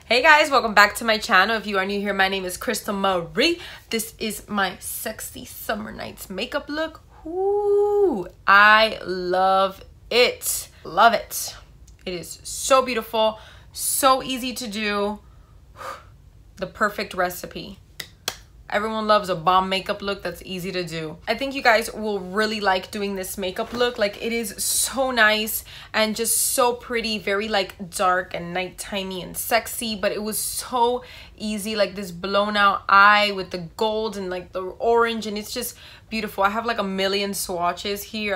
Hey guys, welcome back to my channel. If you are new here, my name is Crystal Marie. This is my sexy summer nights makeup look. Ooh, I love it. Love it. It is so beautiful, so easy to do. The perfect recipe. Everyone loves a bomb makeup look that's easy to do. I think you guys will really like doing this makeup look. Like, it is so nice and just so pretty, very like dark and nighttimey and sexy, but it was so easy, like this blown out eye with the gold and like the orange, and it's just beautiful. I have like a million swatches here.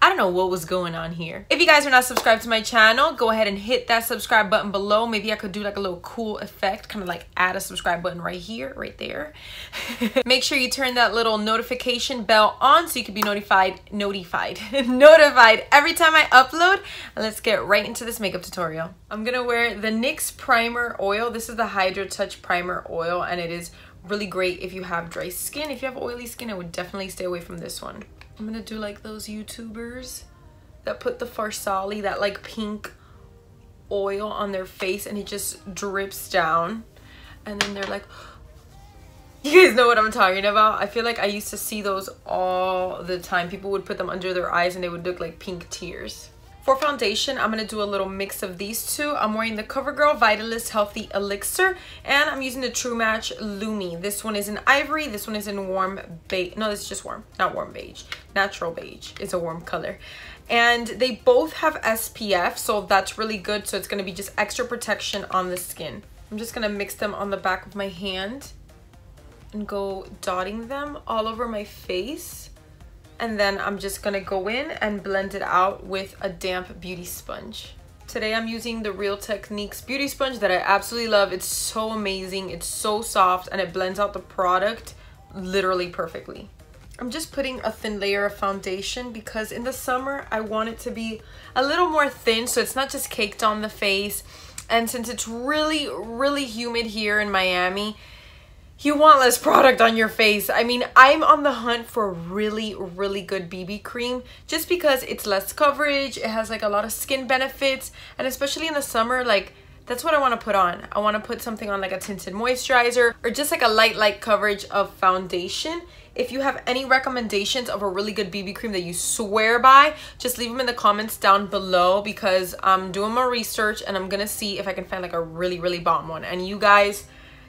I don't know what was going on here. If you guys are not subscribed to my channel, go ahead and hit that subscribe button below. Maybe I could do like a little cool effect, kind of like add a subscribe button right here, right there. Make sure you turn that little notification bell on so you can be notified every time I upload. Let's get right into this makeup tutorial. I'm gonna wear the NYX Primer Oil. This is the Hydra Touch Primer Oil, and it is really great if you have dry skin. If you have oily skin, I would definitely stay away from this one. I'm gonna do like those YouTubers that put the Farsali, that like pink oil on their face and it just drips down, and then they're like, you guys know what I'm talking about. I feel like I used to see those all the time. People would put them under their eyes and they would look like pink tears. For foundation, I'm going to do a little mix of these two. I'm wearing the Covergirl Vitalist Healthy Elixir, and I'm using the True Match Lumi. This one is in ivory, this one is in warm beige. No, this is just warm, not warm beige. Natural beige is a warm color. And they both have SPF, so that's really good. So it's going to be just extra protection on the skin. I'm just going to mix them on the back of my hand and go dotting them all over my face. And then I'm just gonna go in and blend it out with a damp beauty sponge. Today I'm using the Real Techniques beauty sponge that I absolutely love. It's so amazing, it's so soft, and it blends out the product literally perfectly. I'm just putting a thin layer of foundation because in the summer I want it to be a little more thin so it's not just caked on the face. And since it's really humid here in Miami, you want less product on your face. I mean, I'm on the hunt for really good BB cream just because it's less coverage, it has like a lot of skin benefits, and especially in the summer, like that's what I want to put on. I want to put something on like a tinted moisturizer or just like a light coverage of foundation. If you have any recommendations of a really good BB cream that you swear by, just leave them in the comments down below because I'm doing my research and I'm gonna see if I can find like a really bomb one. And you guys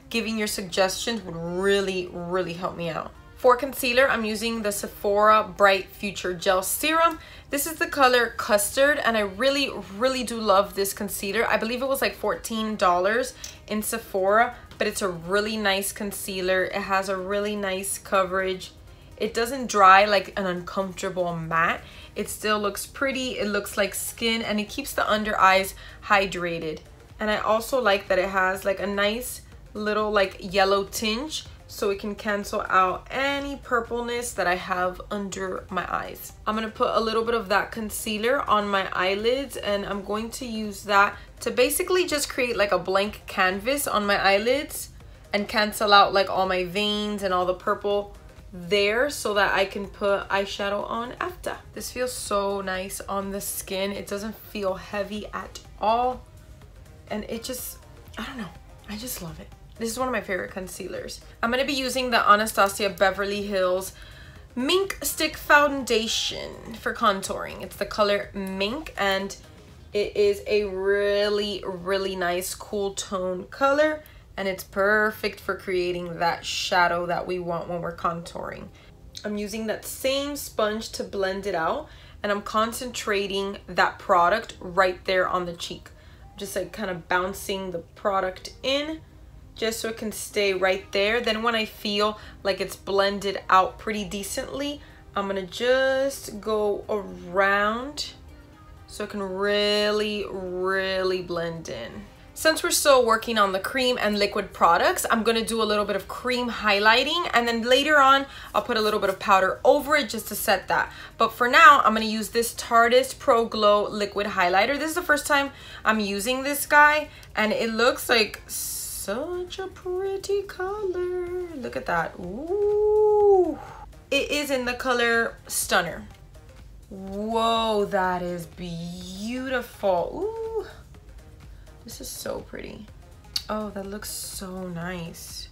giving your suggestions would really help me out. For concealer, I'm using the Sephora Bright Future Gel Serum. This is the color Custard, and I really do love this concealer. I believe it was like $14 in Sephora, but it's a really nice concealer. It has a really nice coverage. It doesn't dry like an uncomfortable matte. It still looks pretty, it looks like skin, and it keeps the under eyes hydrated. And I also like that it has like a nice little like yellow tinge so it can cancel out any purpleness that I have under my eyes. I'm gonna put a little bit of that concealer on my eyelids, and I'm going to use that to basically just create like a blank canvas on my eyelids and cancel out like all my veins and all the purple there so that I can put eyeshadow on after. This feels so nice on the skin. It doesn't feel heavy at all, and it just, I don't know, I just love it. This is one of my favorite concealers. I'm going to be using the Anastasia Beverlyhills Mink Stick Foundation for contouring. It's the color Mink, and it is a really nice cool tone color, and it's perfect for creating that shadow that we want when we're contouring. I'm using that same sponge to blend it out, and I'm concentrating that product right there on the cheek. Just like kind of bouncing the product in just so it can stay right there. Then when I feel like it's blended out pretty decently, I'm gonna just go around so it can really blend in. Since we're still working on the cream and liquid products, I'm gonna do a little bit of cream highlighting, and then later on I'll put a little bit of powder over it just to set that. But for now, I'm gonna use this Tarteist Pro Glow liquid highlighter. This is the first time I'm using this guy, and it looks like such a pretty color. Look at that. Ooh. It is in the color Stunner. Whoa, that is beautiful. Ooh. This is so pretty. Oh, that looks so nice.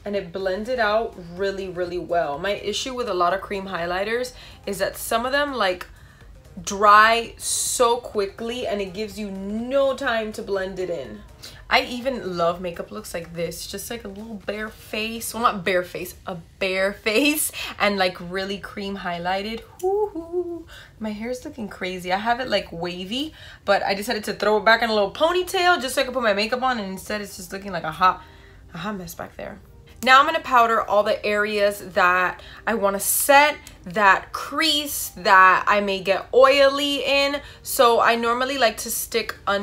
And it blended out really, really well. My issue with a lot of cream highlighters is that some of them like dry so quickly and it gives you no time to blend it in. I even love makeup looks like this, just like a little bare face. Well, not bare face, a bare face, and like really cream highlighted. Woo-hoo. My hair's looking crazy. I have it like wavy, but I decided to throw it back in a little ponytail just so I could put my makeup on, and instead it's just looking like a hot mess back there. Now I'm gonna powder all the areas that I wanna set, that crease, that I may get oily in. So I normally like to stick to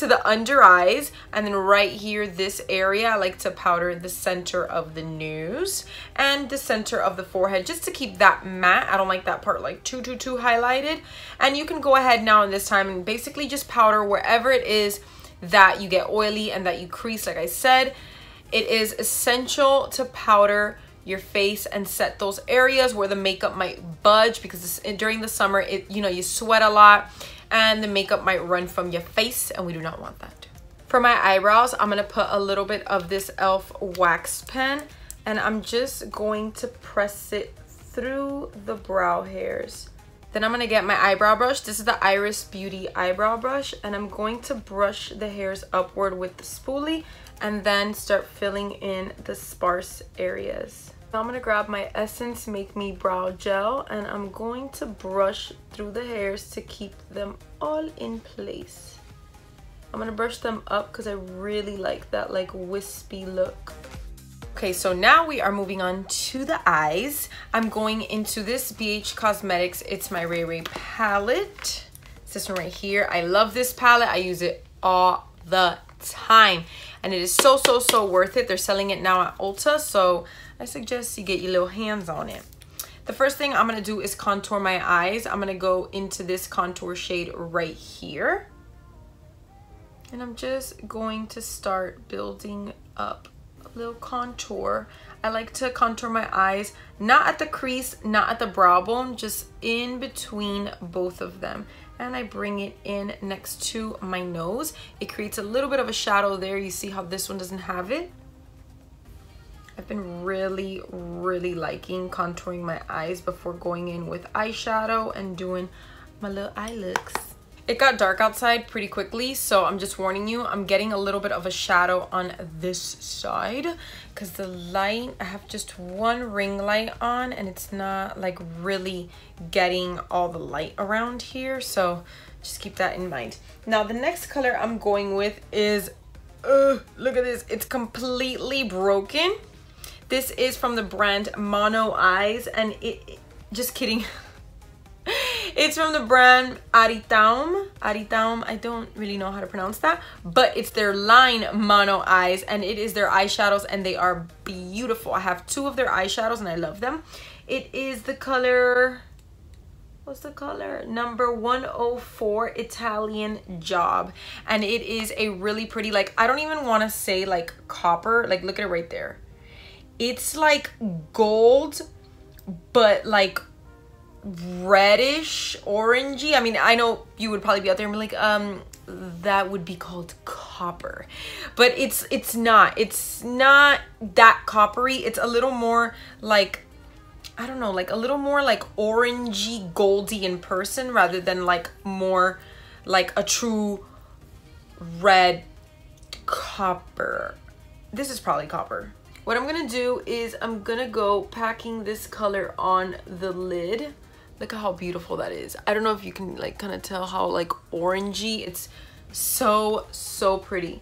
the under eyes. And then right here, this area, I like to powder the center of the nose and the center of the forehead, just to keep that matte. I don't like that part like too highlighted. And you can go ahead now in this time and basically just powder wherever it is that you get oily and that you crease. Like I said, it is essential to powder your face and set those areas where the makeup might budge, because during the summer, you sweat a lot and the makeup might run from your face, and we do not want that. For my eyebrows, I'm gonna put a little bit of this e.l.f. wax pen, and I'm just going to press it through the brow hairs. Then I'm gonna get my eyebrow brush. This is the Iris Beauty eyebrow brush, and I'm going to brush the hairs upward with the spoolie and then start filling in the sparse areas. Now I'm gonna grab my Essence Make Me Brow Gel, and I'm going to brush through the hairs to keep them all in place. I'm gonna brush them up because I really like that like wispy look. Okay, so now we are moving on to the eyes. I'm going into this BH Cosmetics It's My Ray Ray palette. It's this one right here. I love this palette. I use it all the time, and it is so worth it. They're selling it now at Ulta, so I suggest you get your little hands on it. The first thing I'm gonna do is contour my eyes. I'm gonna go into this contour shade right here, and I'm just going to start building up little contour. I like to contour my eyes, not at the crease, not at the brow bone, just in between both of them. And I bring it in next to my nose. It creates a little bit of a shadow there. You see how this one doesn't have it? I've been really liking contouring my eyes before going in with eyeshadow and doing my little eye looks. It got dark outside pretty quickly, so I'm just warning you, I'm getting a little bit of a shadow on this side because the light, I have just one ring light on and it's not like really getting all the light around here, so just keep that in mind. Now the next color I'm going with is, look at this, it's completely broken. This is from the brand Mono Eyes, and just kidding. It's from the brand Aritaum. I don't really know how to pronounce that, but it's their line Mono Eyes, and it is their eyeshadows, and they are beautiful. I have two of their eyeshadows and I love them. It is the color, what's the color? Number 104 Italian Job, and it is a really pretty, like, I don't even want to say like copper, like look at it right there. It's like gold, but like reddish orangey. I mean, I know you would probably be out there and be like, that would be called copper, but it's not that coppery. It's a little more like, I don't know, like a little more like orangey goldy in person rather than like more like a true red copper. This is probably copper. What I'm gonna do is I'm gonna go packing this color on the lid. Look at how beautiful that is. I don't know if you can like kind of tell how like orangey. It's so pretty.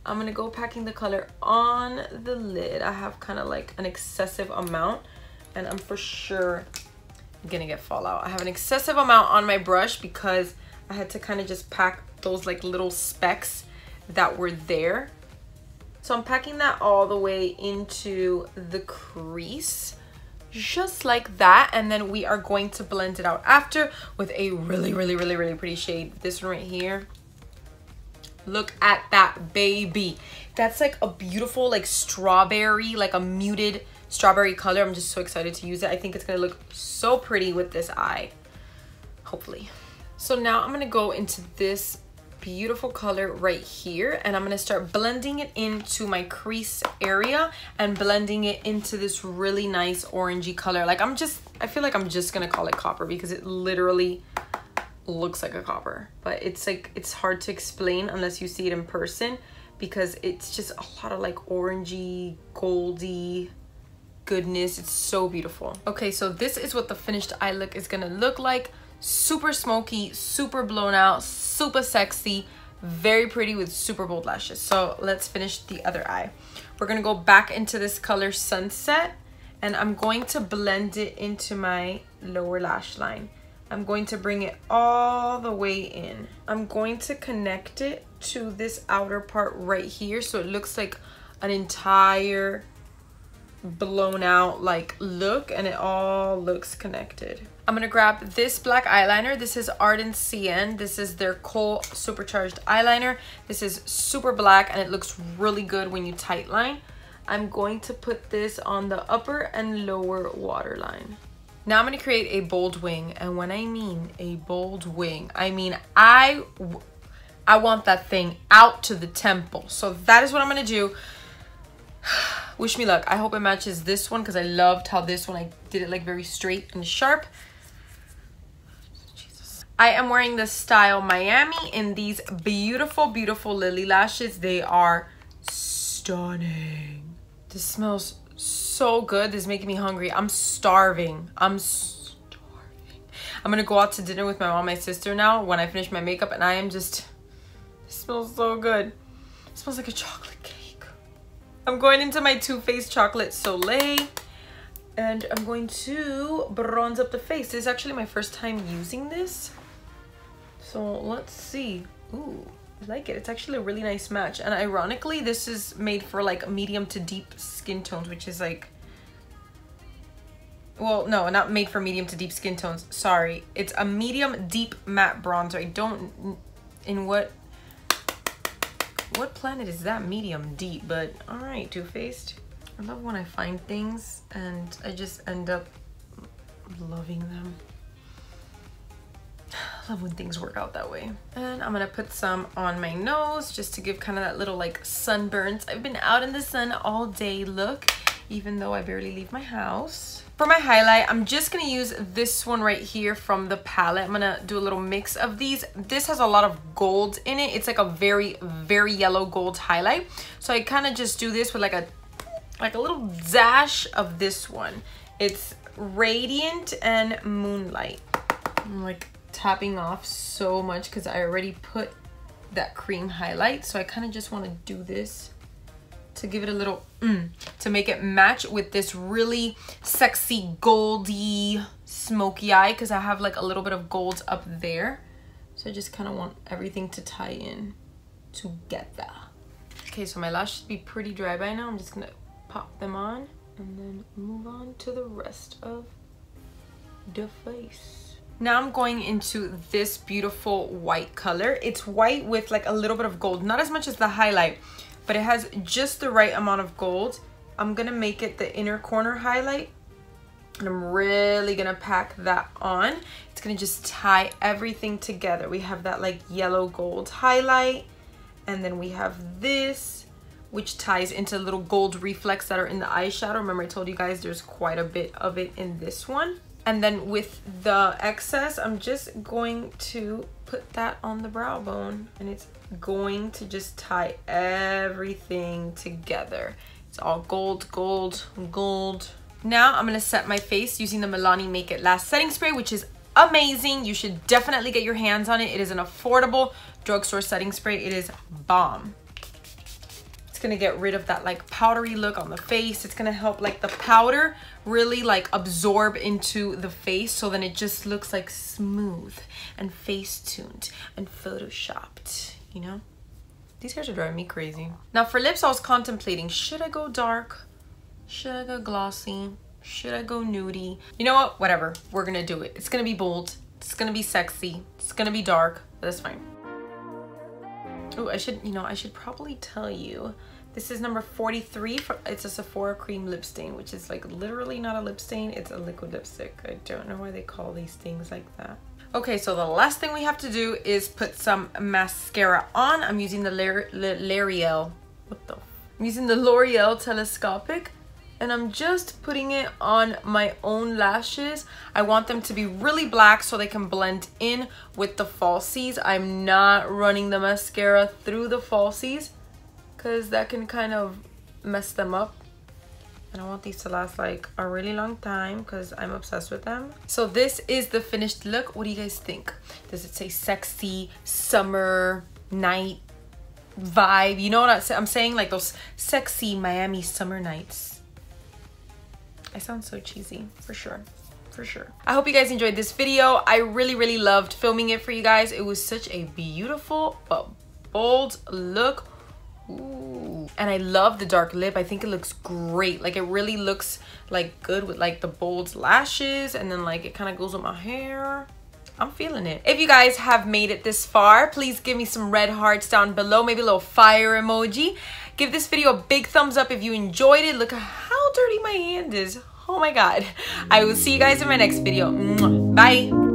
I'm gonna go packing the color on the lid. I have kind of like an excessive amount, and I'm for sure gonna get fallout. I have an excessive amount on my brush because I had to kind of just pack those like little specks that were there. So I'm packing that all the way into the crease, just like that, and then we are going to blend it out after with a really pretty shade. This one right here. Look at that, baby. That's like a beautiful like strawberry, like a muted strawberry color. I'm just so excited to use it. I think it's gonna look so pretty with this eye, hopefully. So now I'm gonna go into this beautiful color right here, and I'm gonna start blending it into my crease area and blending it into this really nice orangey color. Like I feel like I'm just gonna call it copper because it literally looks like a copper, but it's like, it's hard to explain unless you see it in person because it's just a lot of like orangey, goldy goodness. It's so beautiful. Okay, so this is what the finished eye look is gonna look like. Super smoky, super blown out, super sexy, very pretty with super bold lashes. So let's finish the other eye. We're gonna go back into this color Sunset, and I'm going to blend it into my lower lash line. I'm going to bring it all the way in. I'm going to connect it to this outer part right here so it looks like an entire blown out like look, and it all looks connected. I'm gonna grab this black eyeliner. This is Ardency. This is their Kohl supercharged eyeliner. This is super black and it looks really good when you tightline. I'm going to put this on the upper and lower waterline. Now I'm gonna create a bold wing, and when I mean a bold wing, I mean I want that thing out to the temple. So that is what I'm gonna do. Wish me luck. I hope it matches this one because I loved how this one, I did it like very straight and sharp. Jesus. I am wearing the style Miami in these beautiful, beautiful Lilly lashes. They are stunning. This smells so good. This is making me hungry. I'm starving. I'm starving. I'm gonna go out to dinner with my mom and my sister now when I finish my makeup, and I am just, it smells so good. It smells like a chocolate cake. I'm going into my Too Faced Chocolate Soleil, and I'm going to bronze up the face. This is actually my first time using this. So let's see. Ooh, I like it. It's actually a really nice match. And ironically, this is made for like medium to deep skin tones, which is like, well, no, not made for medium to deep skin tones. Sorry. It's a medium deep matte bronzer. I don't, in what planet is that medium deep? But all right, Too Faced. I love when I find things and I just end up loving them. I love when things work out that way. And I'm gonna put some on my nose just to give kind of that little like sunburns. I've been out in the sun all day look, even though I barely leave my house. For my highlight, I'm just gonna use this one right here from the palette. I'm gonna do a little mix of these. This has a lot of gold in it. It's like a very, very yellow gold highlight. So I kind of just do this with like a little dash of this one. It's Radiant and Moonlight. I'm like tapping off so much because I already put that cream highlight. So I kind of just want to do this to give it a little to make it match with this really sexy goldy smoky eye, because I have like a little bit of gold up there. So I just kind of want everything to tie in together. Okay, so my lashes should be pretty dry by now. I'm just gonna pop them on and then move on to the rest of the face. Now I'm going into this beautiful white color. It's white with like a little bit of gold, not as much as the highlight, but it has just the right amount of gold. I'm gonna make it the inner corner highlight, and I'm really gonna pack that on. It's gonna just tie everything together. We have that like yellow gold highlight, and then we have this, which ties into little gold reflects that are in the eyeshadow. Remember I told you guys there's quite a bit of it in this one. And then with the excess, I'm just going to put that on the brow bone, and it's going to just tie everything together. It's all gold, gold, gold. Now I'm gonna set my face using the Milani Make It Last setting spray, which is amazing. You should definitely get your hands on it. It is an affordable drugstore setting spray. It is bomb. It's gonna get rid of that like powdery look on the face. It's gonna help like the powder really like absorb into the face, so then it just looks like smooth and face tuned and photoshopped, you know? These hairs are driving me crazy. Now for lips, I was contemplating, should I go dark? Should I go glossy? Should I go nudie? You know what? Whatever. We're gonna do it. It's gonna be bold. It's gonna be sexy. It's gonna be dark. That's fine. Oh, I should probably tell you. This is number 43. It's a Sephora cream lip stain, which is like literally not a lip stain. It's a liquid lipstick. I don't know why they call these things like that. Okay, so the last thing we have to do is put some mascara on. I'm using the L'Oreal. I'm using the L'Oreal Telescopic, and I'm just putting it on my own lashes. I want them to be really black so they can blend in with the falsies. I'm not running the mascara through the falsies because that can kind of mess them up. And I want these to last like a really long time because I'm obsessed with them. So this is the finished look. What do you guys think? Does it say sexy summer night vibe? You know what I'm saying? Like those sexy Miami summer nights. I sound so cheesy, for sure. For sure. I hope you guys enjoyed this video. I really loved filming it for you guys. It was such a beautiful but bold look. Ooh. And I love the dark lip. I think it looks great. Like it really looks like good with like the bold lashes, and then like it kind of goes with my hair. I'm feeling it. If you guys have made it this far, please give me some red hearts down below, maybe a little fire emoji. Give this video a big thumbs up if you enjoyed it. Look at how dirty my hand is. Oh my god. I will see you guys in my next video. Bye.